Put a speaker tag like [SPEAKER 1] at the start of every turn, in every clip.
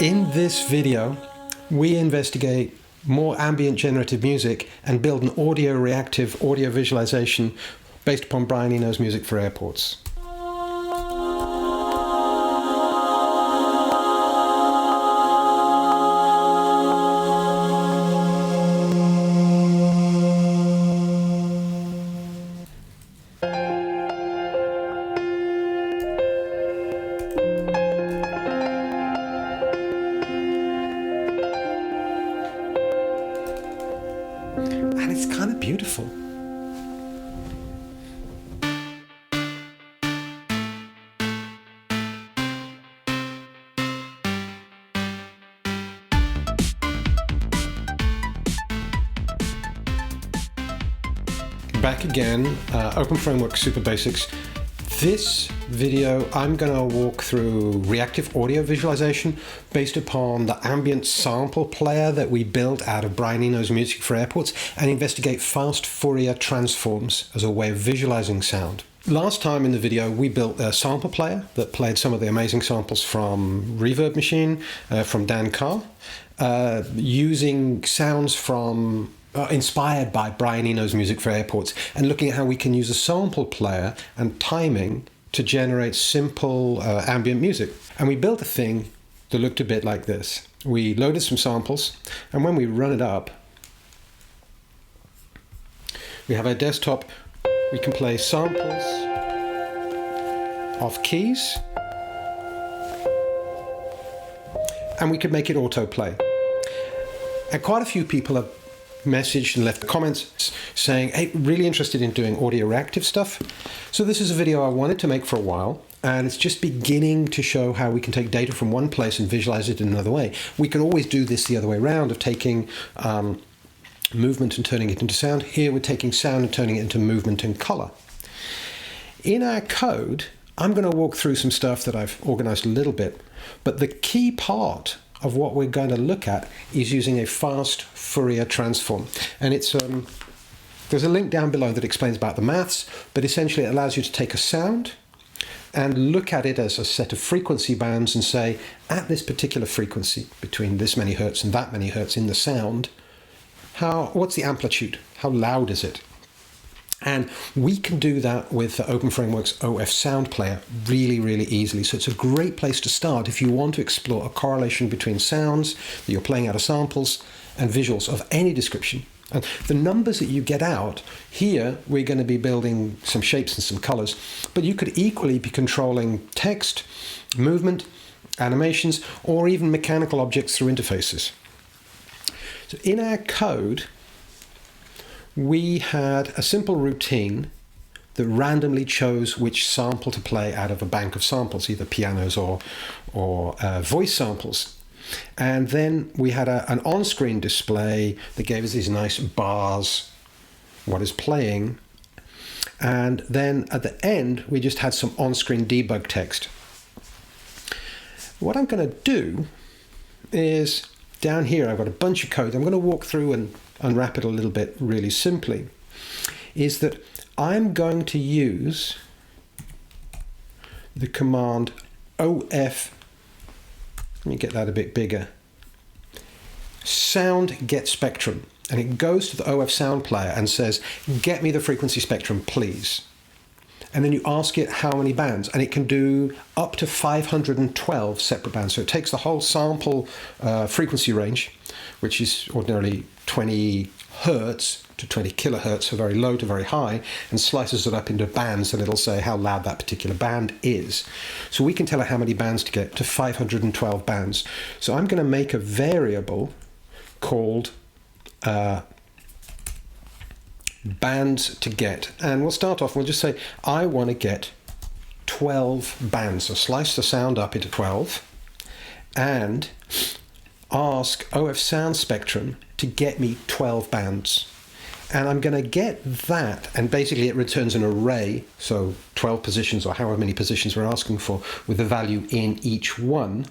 [SPEAKER 1] In this video, we investigate more ambient generative music and build an audio reactive audio visualization based upon Brian Eno's music for airports. And it's kind of beautiful. Back again, openFrameworks superBasics. This video, I'm going to walk through reactive audio visualization based upon the ambient sample player that we built out of Brian Eno's music for airports and investigate fast Fourier transforms as a way of visualizing sound. Last time in the video, we built a sample player that played some of the amazing samples from Reverb Machine, from Dan Carr, using sounds from inspired by Brian Eno's music for airports, and looking at how we can use a sample player and timing to generate simple ambient music. And we built a thing that looked a bit like this. We loaded some samples, and when we run it up, we have our desktop. We can play samples of keys, and we could make it autoplay. And quite a few people have messaged and left comments saying, hey, really interested in doing audio reactive stuff. So this is a video I wanted to make for a while, and it's just beginning to show how we can take data from one place and visualize it in another way. We can always do this the other way around, of taking movement and turning it into sound. Here we're taking sound and turning it into movement and color. In our code, I'm going to walk through some stuff that I've organized a little bit, but the key part of what we're going to look at is using a fast Fourier transform. And it's there's a link down below that explains about the maths, but essentially it allows you to take a sound and look at it as a set of frequency bands and say, at this particular frequency, between this many hertz and that many hertz in the sound, what's the amplitude? How loud is it? And we can do that with the openFrameworks OF sound player really, really easily. So it's a great place to start if you want to explore a correlation between sounds that you're playing out of samples and visuals of any description. And the numbers that you get out, here we're going to be building some shapes and some colors, but you could equally be controlling text, movement, animations, or even mechanical objects through interfaces. So in our code, we had a simple routine that randomly chose which sample to play out of a bank of samples, either pianos or voice samples. And then we had an on-screen display that gave us these nice bars, what is playing. And then at the end, we just had some on-screen debug text. What I'm going to do is, down here, I've got a bunch of code. I'm going to walk through and unwrap it a little bit really simply, is that I'm going to use the command OF, let me get that a bit bigger, sound get spectrum, and it goes to the OF sound player and says, get me the frequency spectrum, please. And then you ask it how many bands, and it can do up to 512 separate bands. So it takes the whole sample frequency range, which is ordinarily 20 hertz to 20 kilohertz, so very low to very high, and slices it up into bands, and it'll say how loud that particular band is. So we can tell it how many bands to get, to 512 bands. So I'm going to make a variable called bands to get, and we'll start off, we'll just say I want to get 12 bands. So slice the sound up into 12 and ask OF sound spectrum to get me 12 bands. And I'm going to get that, and basically it returns an array, so 12 positions or however many positions we're asking for, with a value in each one.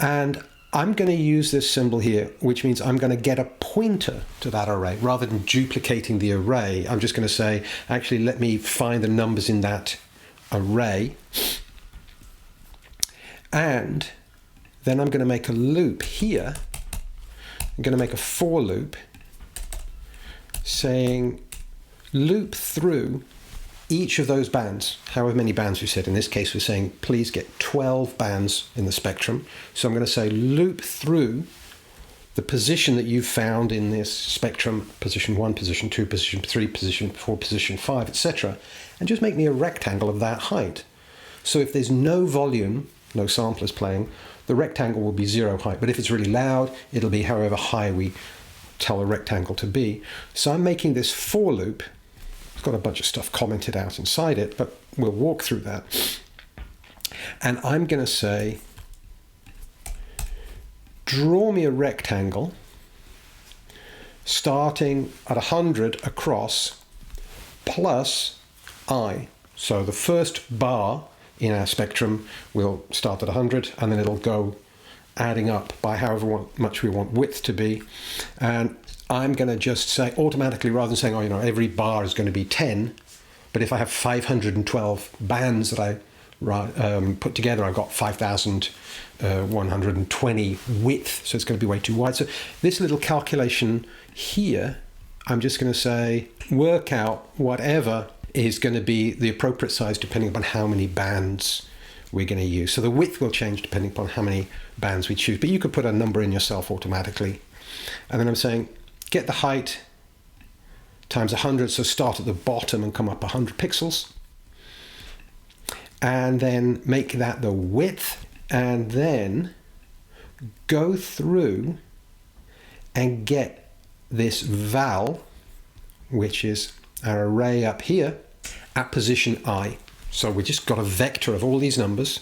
[SPEAKER 1] And I'm going to use this symbol here, which means I'm going to get a pointer to that array. Rather than duplicating the array, I'm just going to say, actually, let me find the numbers in that array. And then I'm going to make a loop here. I'm going to make a for loop saying loop through each of those bands, however many bands we said. In this case, we're saying please get 12 bands in the spectrum. So I'm going to say loop through the position that you've found in this spectrum, position 1, position 2, position 3, position 4, position 5, etc., and just make me a rectangle of that height. So if there's no volume, no samplers playing, the rectangle will be 0 height. But if it's really loud, it'll be however high we tell a rectangle to be. So I'm making this for loop. It's got a bunch of stuff commented out inside it, but we'll walk through that. And I'm going to say, draw me a rectangle starting at 100 across plus I. So the first bar in our spectrum will start at 100 and then it'll go adding up by however much we want width to be. And I'm going to just say automatically, rather than saying, oh, you know, every bar is going to be 10, but if I have 512 bands that I put together, I've got 5,120 width, so it's going to be way too wide. So this little calculation here, I'm just going to say work out whatever is going to be the appropriate size depending upon how many bands we're going to use. So the width will change depending upon how many bands we choose, but you could put a number in yourself automatically. And then I'm saying get the height times 100, so start at the bottom and come up 100 pixels. And then make that the width, and then go through and get this val, which is our array up here, at position I. So we just got a vector of all these numbers,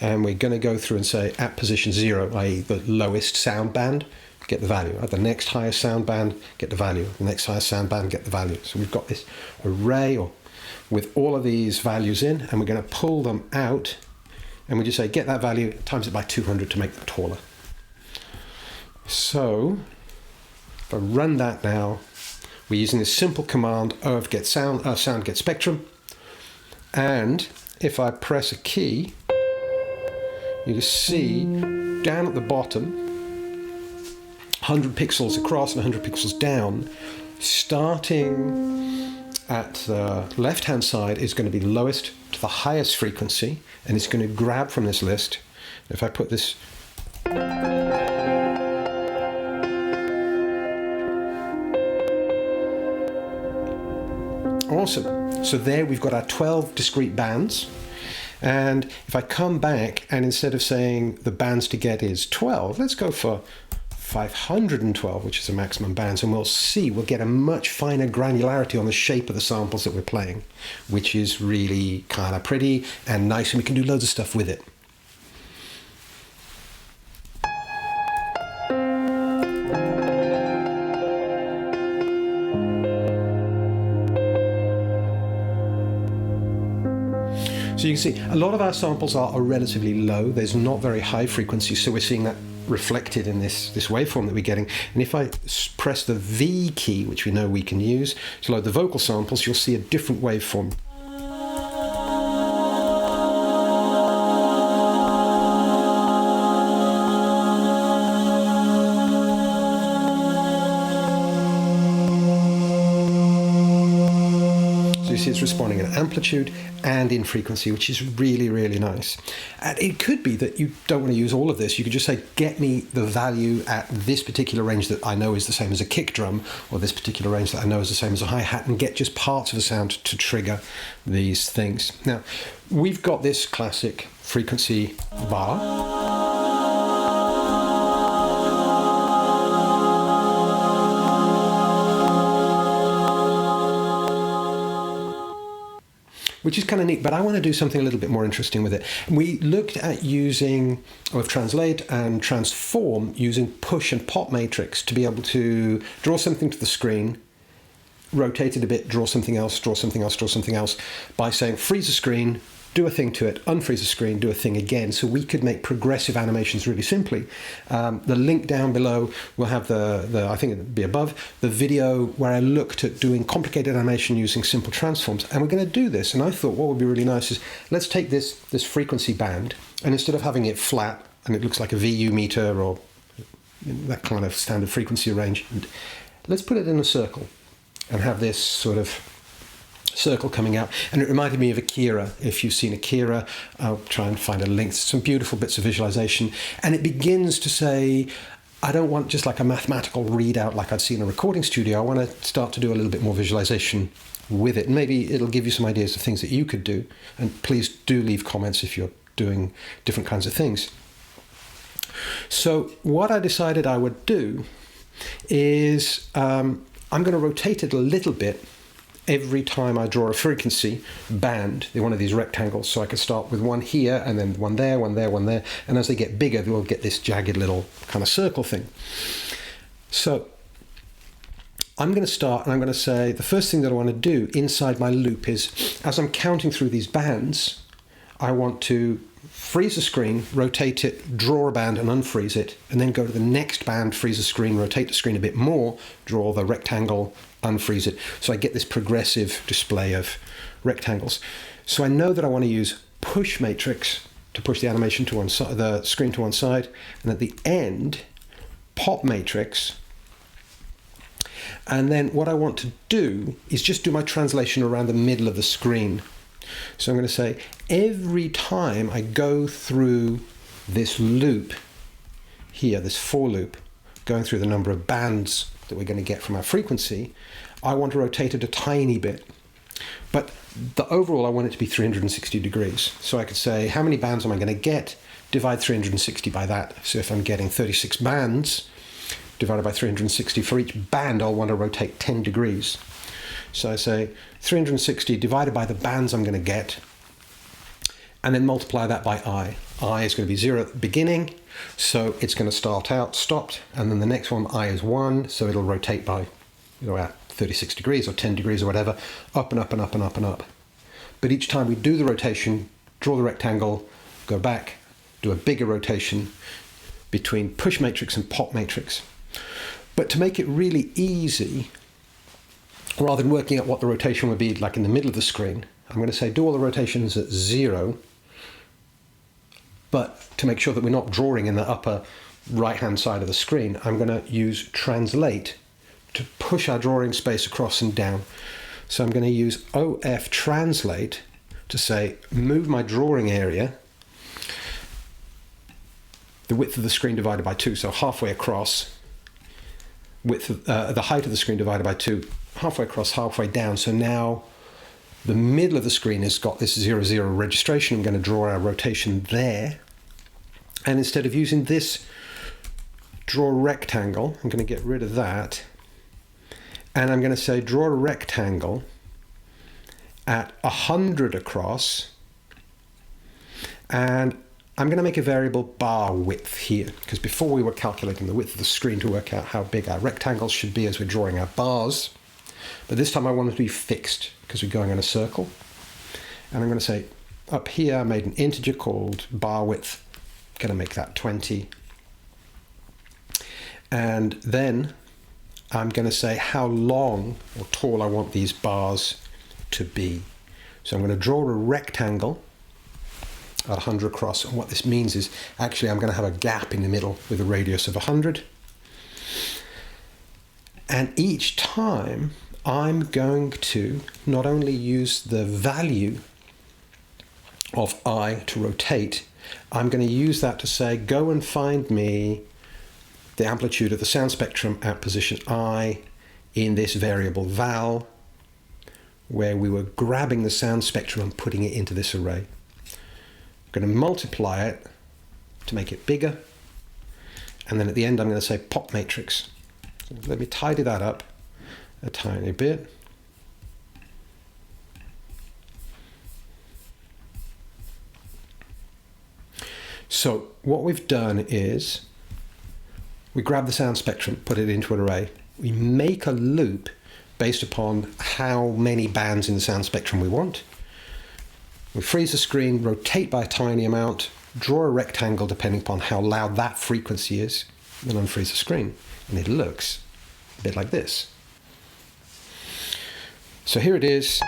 [SPEAKER 1] and we're going to go through and say at position 0, i.e. the lowest sound band, get the value. At the next highest sound band, get the value. The next highest sound band, get the value. So we've got this array with all of these values in, and we're going to pull them out, and we just say get that value, times it by 200 to make them taller. So if I run that now, we're using this simple command of get sound, sound get spectrum, and if I press a key, you just see down at the bottom 100 pixels across and 100 pixels down, starting at the left-hand side is going to be the lowest to the highest frequency, and it's going to grab from this list. If I put this awesome. So there we've got our 12 discrete bands. And if I come back and instead of saying the bands to get is 12, let's go for 512, which is the maximum bands, and we'll get a much finer granularity on the shape of the samples that we're playing, which is really kind of pretty and nice, and we can do loads of stuff with it. So you can see a lot of our samples are relatively low. There's not very high frequency, so we're seeing that reflected in this waveform that we're getting. And if I press the V key, which we know we can use to load the vocal samples, you'll see a different waveform. So you see it's responding in amplitude and in frequency, which is really, really nice. And it could be that you don't want to use all of this. You could just say, get me the value at this particular range that I know is the same as a kick drum, or this particular range that I know is the same as a hi-hat, and get just parts of a sound to trigger these things. Now, we've got this classic frequency bar. Which is kind of neat, but I want to do something a little bit more interesting with it. We looked at using both translate and transform using push and pop matrix to be able to draw something to the screen, rotate it a bit, draw something else, draw something else, draw something else, by saying freeze the screen, do a thing to it, unfreeze the screen, do a thing again. So we could make progressive animations really simply. The link down below will have the I think it'll be above, the video where I looked at doing complicated animation using simple transforms. And we're going to do this. And I thought what would be really nice is let's take this frequency band, and instead of having it flat and it looks like a VU meter or that kind of standard frequency arrangement, let's put it in a circle and have this sort of circle coming out. And it reminded me of Akira. If you've seen Akira, I'll try and find a link. Some beautiful bits of visualization. And it begins to say, I don't want just like a mathematical readout like I'd see in a recording studio. I want to start to do a little bit more visualization with it. And maybe it'll give you some ideas of things that you could do. And please do leave comments if you're doing different kinds of things. So what I decided I would do is I'm going to rotate it a little bit every time I draw a frequency band in one of these rectangles. So I could start with one here and then one there, one there, one there. And as they get bigger, we'll get this jagged little kind of circle thing. So I'm going to start and I'm going to say the first thing that I want to do inside my loop is, as I'm counting through these bands, I want to freeze the screen, rotate it, draw a band and unfreeze it, and then go to the next band, freeze the screen, rotate the screen a bit more, draw the rectangle, unfreeze it. So I get this progressive display of rectangles. So I know that I want to use push matrix to push the animation to one side, the screen to one side, and at the end, pop matrix. And then what I want to do is just do my translation around the middle of the screen. So I'm going to say every time I go through this loop here, this for loop, going through the number of bands that we're going to get from our frequency, I want to rotate it a tiny bit. But the overall, I want it to be 360 degrees. So I could say, how many bands am I going to get? Divide 360 by that. So if I'm getting 36 bands, divided by 360, for each band, I'll want to rotate 10 degrees. So I say 360 divided by the bands I'm going to get, and then multiply that by I. I is going to be 0 at the beginning, so it's going to start out stopped, and then the next one, I is 1, so it'll rotate by, at 36 degrees or 10 degrees or whatever, up and up and up and up and up. But each time we do the rotation, draw the rectangle, go back, do a bigger rotation between push matrix and pop matrix. But to make it really easy, rather than working out what the rotation would be like in the middle of the screen, I'm going to say do all the rotations at 0, but to make sure that we're not drawing in the upper right-hand side of the screen, I'm going to use translate to push our drawing space across and down. So I'm going to use OF translate to say move my drawing area, the width of the screen divided by 2, so halfway across, width of, the height of the screen divided by 2, halfway across, halfway down. So now the middle of the screen has got this 0, 0 registration. I'm going to draw our rotation there. And instead of using this draw rectangle, I'm going to get rid of that. And I'm going to say draw a rectangle at 100 across. And I'm going to make a variable bar width here, because before we were calculating the width of the screen to work out how big our rectangles should be as we're drawing our bars. But this time I want it to be fixed because we're going in a circle. And I'm going to say up here I made an integer called bar width. I'm going to make that 20. And then I'm going to say how long or tall I want these bars to be. So I'm going to draw a rectangle at 100 across. And what this means is actually I'm going to have a gap in the middle with a radius of 100. And each time I'm going to not only use the value of I to rotate, I'm going to use that to say, go and find me the amplitude of the sound spectrum at position I in this variable val, where we were grabbing the sound spectrum and putting it into this array. I'm going to multiply it to make it bigger. And then at the end, I'm going to say pop matrix. So let me tidy that up a tiny bit. So what we've done is we grab the sound spectrum, put it into an array. We make a loop based upon how many bands in the sound spectrum we want. We freeze the screen, rotate by a tiny amount, draw a rectangle depending upon how loud that frequency is, then unfreeze the screen. And it looks a bit like this. So here it is.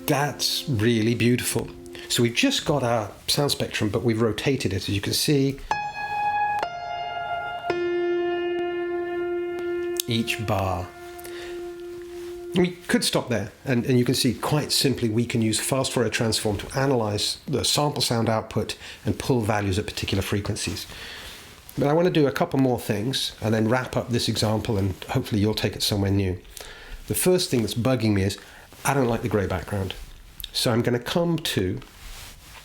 [SPEAKER 1] That's really beautiful. So we've just got our sound spectrum, but we've rotated it, as you can see. Each bar. We could stop there, and you can see quite simply we can use fast Fourier transform to analyze the sample sound output and pull values at particular frequencies. But I want to do a couple more things and then wrap up this example, and hopefully you'll take it somewhere new. The first thing that's bugging me is I don't like the grey background. So I'm going to come to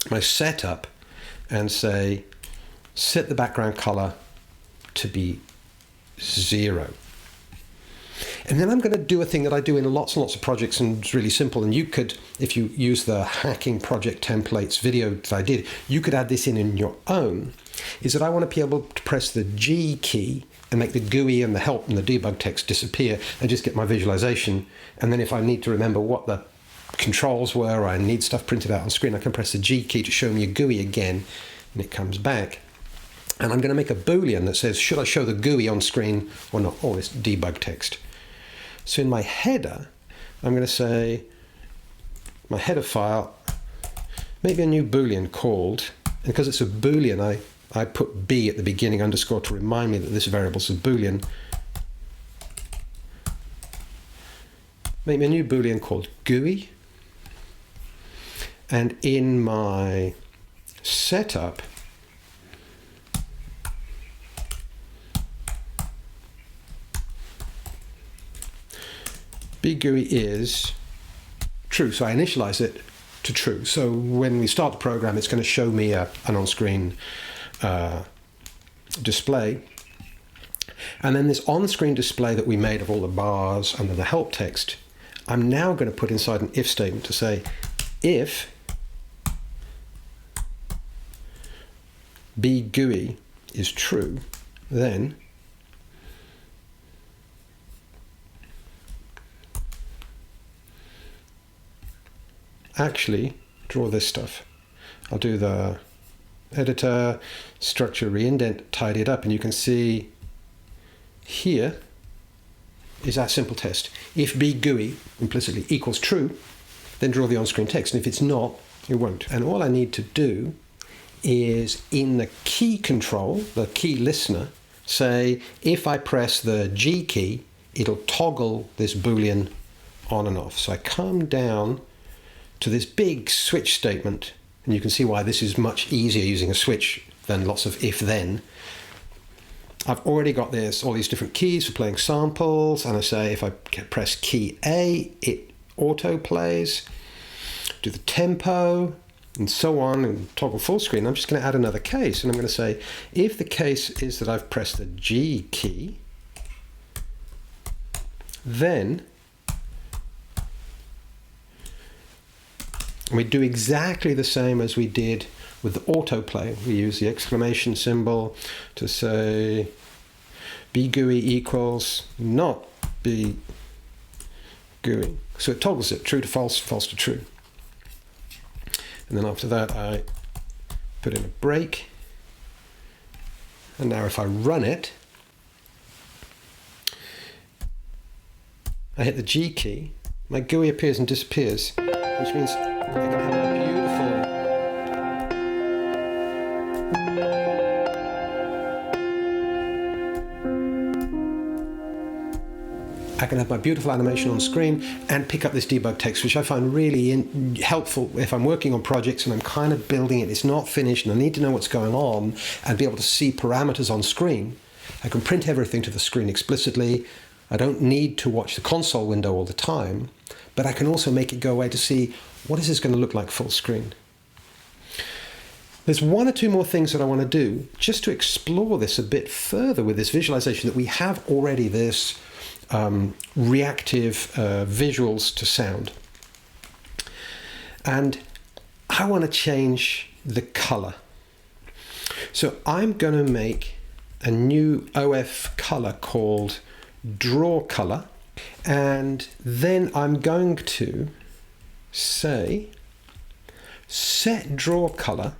[SPEAKER 1] my setup and say, set the background color to be 0. And then I'm going to do a thing that I do in lots and lots of projects, and it's really simple. And you could, if you use the hacking project templates video that I did, you could add this in your own, is that I want to be able to press the G key and make the GUI and the help and the debug text disappear and just get my visualization. And then if I need to remember what the controls were, or I need stuff printed out on screen, I can press the G key to show me a GUI again, and it comes back. And I'm going to make a Boolean that says, should I show the GUI on screen or not? Oh, it's debug text. So in my header, I'm going to say, my header file, maybe a new Boolean called, and because it's a Boolean, I put B at the beginning, underscore, to remind me that this variable is a Boolean. Make me a new Boolean called GUI. And in my setup, bGUI is true. So I initialize it to true. So when we start the program, it's going to show me an on-screen display. And then this on-screen display that we made of all the bars and then the help text, I'm now going to put inside an if statement to say, if bGUI is true, then actually draw this stuff. I'll do the editor, structure, reindent, tidy it up, and you can see here is our simple test. If bGUI implicitly equals true, then draw the on-screen text, and if it's not, it won't. And all I need to do is in the key control, the key listener, say if I press the G key, it'll toggle this Boolean on and off. So I come down to this big switch statement, and you can see why this is much easier using a switch than lots of if-then. I've already got all these different keys for playing samples, and I say if I press key A, it auto plays, do the tempo, and so on, and toggle full screen. I'm just going to add another case, and I'm going to say if the case is that I've pressed the G key, then we do exactly the same as we did with the autoplay. We use the exclamation symbol to say bGUI equals not bGUI. So it toggles it true to false, false to true. And then after that I put in a break. And now if I run it, I hit the G key, my GUI appears and disappears, which means I can have my beautiful animation on screen and pick up this debug text, which I find really helpful if I'm working on projects and I'm kind of building it. It's not finished and I need to know what's going on and be able to see parameters on screen. I can print everything to the screen explicitly. I don't need to watch the console window all the time, but I can also make it go away to see what is this going to look like full screen. There's one or two more things that I want to do just to explore this a bit further with this visualization that we have already this reactive visuals to sound. and I want to change the color. So I'm going to make a new OF color called draw color, and then I'm going to say set draw color,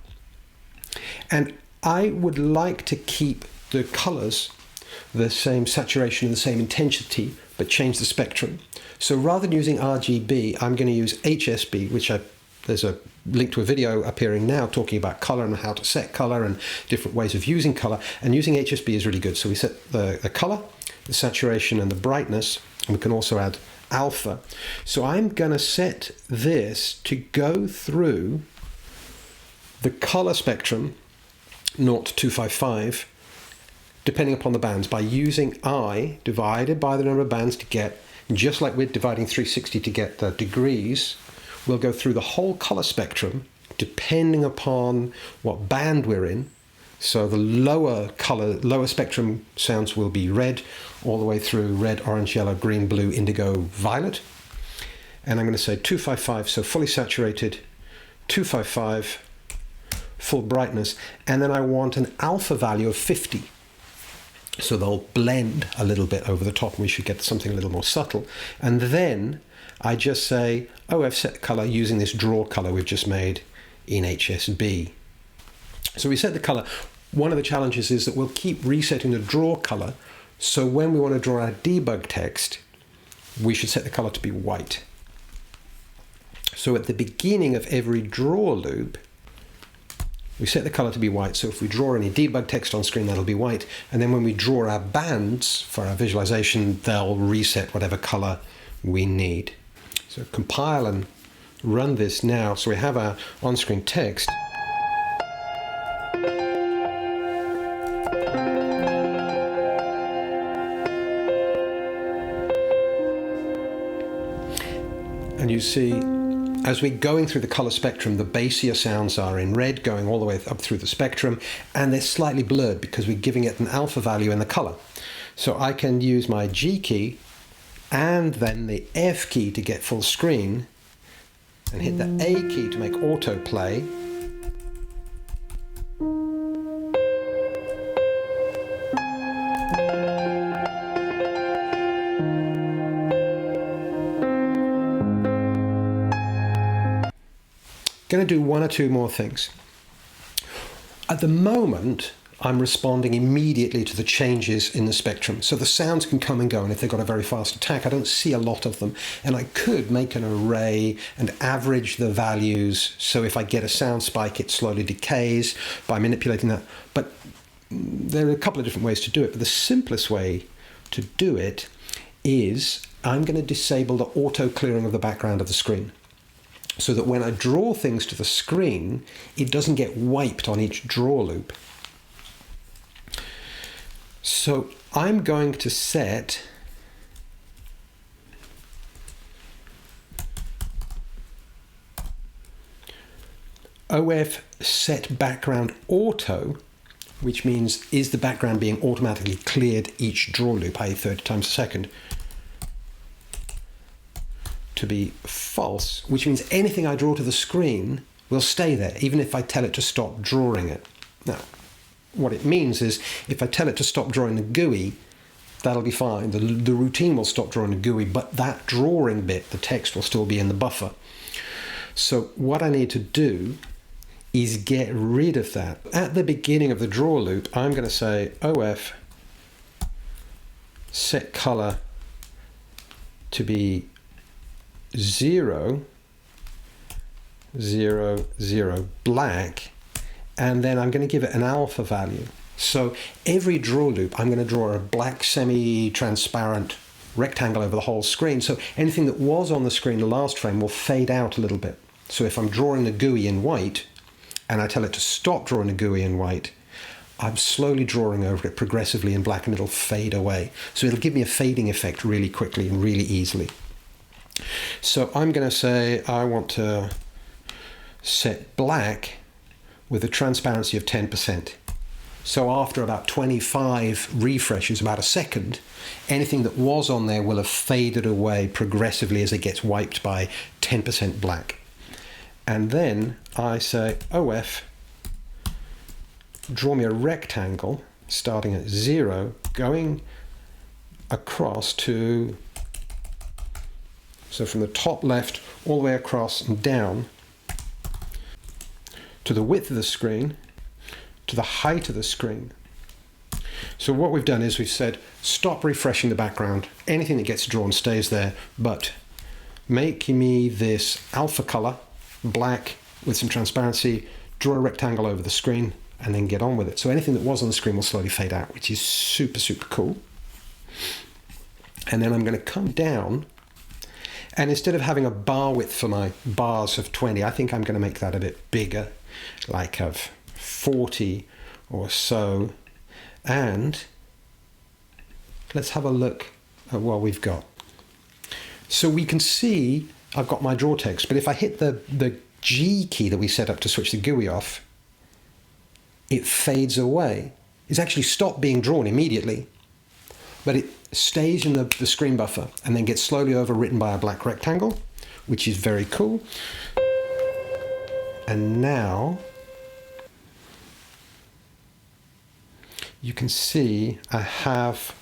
[SPEAKER 1] and I would like to keep the colors the same saturation and the same intensity, but change the spectrum. So rather than using RGB, I'm going to use HSB, which there's a link to a video appearing now talking about color and how to set color and different ways of using color. And using HSB is really good. So we set the color, the saturation, and the brightness, and we can also add alpha. So I'm going to set this to go through the color spectrum 0 to 255, depending upon the bands, by using I divided by the number of bands to get, just like we're dividing 360 to get the degrees, we'll go through the whole color spectrum depending upon what band we're in. So the lower spectrum sounds will be red, all the way through red, orange, yellow, green, blue, indigo, violet. And I'm going to say 255, so fully saturated, 255, full brightness, and then I want an alpha value of 50. So they'll blend a little bit over the top, and we should get something a little more subtle. And then I just say OF set color using this draw color we've just made in HSB. So we set the color. One of the challenges is that we'll keep resetting the draw color. So when we want to draw our debug text, we should set the color to be white. So at the beginning of every draw loop, we set the color to be white. So if we draw any debug text on screen, that'll be white. And then when we draw our bands for our visualization, they'll reset whatever color we need. So compile and run this now. So we have our on-screen text. And you see, as we're going through the color spectrum, the bassier sounds are in red, going all the way up through the spectrum, and they're slightly blurred because we're giving it an alpha value in the color. So I can use my G key and then the F key to get full screen, and hit the A key to make autoplay. Going to do one or two more things. At the moment, I'm responding immediately to the changes in the spectrum. So the sounds can come and go, and if they've got a very fast attack, I don't see a lot of them. And I could make an array and average the values. So if I get a sound spike, it slowly decays by manipulating that. But there are a couple of different ways to do it. But the simplest way to do it is I'm going to disable the auto clearing of the background of the screen, so that when I draw things to the screen, it doesn't get wiped on each draw loop. So I'm going to set OF set background auto, which means is the background being automatically cleared each draw loop, i.e. 30 times a second, to be false, which means anything I draw to the screen will stay there, even if I tell it to stop drawing it. Now, what it means is if I tell it to stop drawing the GUI, that'll be fine. The routine will stop drawing the GUI, but that drawing bit, the text, will still be in the buffer. So what I need to do is get rid of that. At the beginning of the draw loop, I'm going to say OF set color to be 0, 0, 0 black, and then I'm going to give it an alpha value. So every draw loop, I'm going to draw a black semi-transparent rectangle over the whole screen. So anything that was on the screen the last frame will fade out a little bit. So if I'm drawing the GUI in white, and I tell it to stop drawing the GUI in white, I'm slowly drawing over it progressively in black, and it'll fade away. So it'll give me a fading effect really quickly and really easily. So I'm going to say I want to set black with a transparency of 10%. So after about 25 refreshes, about a second, anything that was on there will have faded away progressively as it gets wiped by 10% black. And then I say OF, draw me a rectangle starting at 0, going across to, so from the top left all the way across and down to the width of the screen, to the height of the screen. So what we've done is we've said, stop refreshing the background. Anything that gets drawn stays there, but make me this alpha color, black with some transparency, draw a rectangle over the screen, and then get on with it. So anything that was on the screen will slowly fade out, which is super, super cool. And then I'm going to come down, and instead of having a bar width for my bars of 20, I think I'm going to make that a bit bigger, like of 40 or so. And let's have a look at what we've got. So we can see I've got my draw text, but if I hit the G key that we set up to switch the GUI off, it fades away. It's actually stopped being drawn immediately, but it stays in the screen buffer and then gets slowly overwritten by a black rectangle, which is very cool. And now you can see I have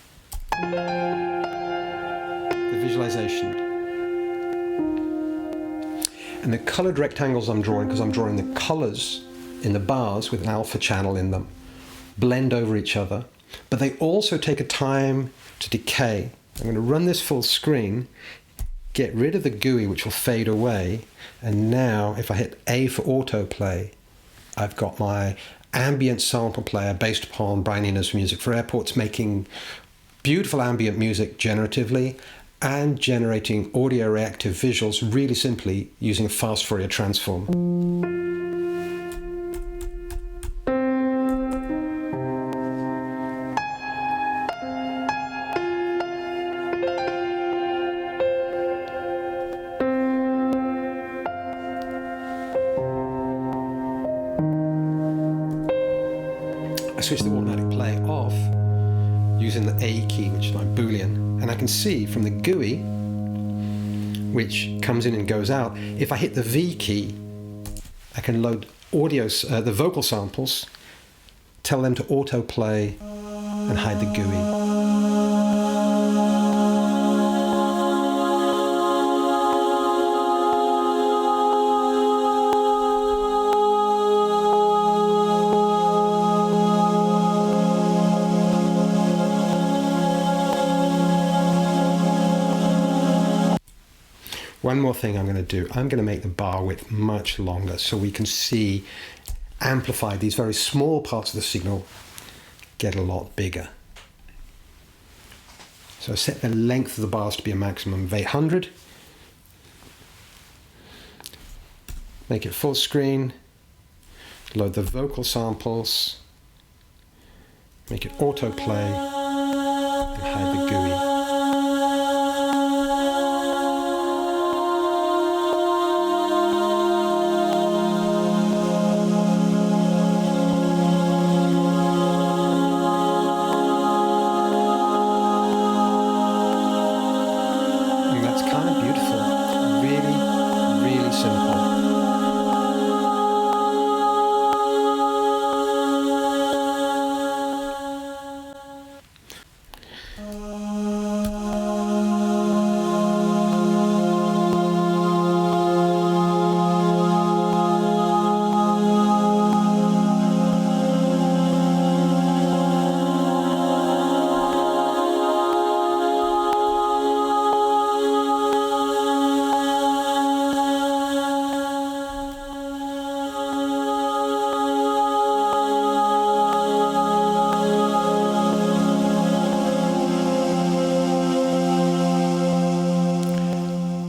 [SPEAKER 1] the visualization. And the colored rectangles I'm drawing, because I'm drawing the colors in the bars with an alpha channel in them, blend over each other, but they also take a time to decay. I'm going to run this full screen, get rid of the GUI, which will fade away, and now if I hit A for autoplay, I've got my ambient sample player based upon Brian Eno's Music for Airports, making beautiful ambient music generatively and generating audio reactive visuals really simply using a fast Fourier transform. I switch the automatic play off using the A key, which is my Boolean, and I can see from the GUI, which comes in and goes out, if I hit the V key, I can load the vocal samples, tell them to autoplay and hide the GUI. One more thing I'm going to do, I'm going to make the bar width much longer so we can see, amplify these very small parts of the signal get a lot bigger. So I set the length of the bars to be a maximum of 800. Make it full screen, load the vocal samples, make it autoplay, and hide the GUI.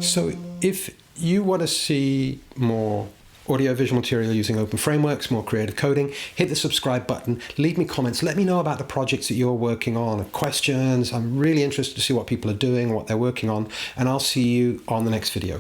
[SPEAKER 1] So if you want to see more audio-visual material using openFrameworks, more creative coding, hit the subscribe button, leave me comments, let me know about the projects that you're working on, questions. I'm really interested to see what people are doing, what they're working on, and I'll see you on the next video.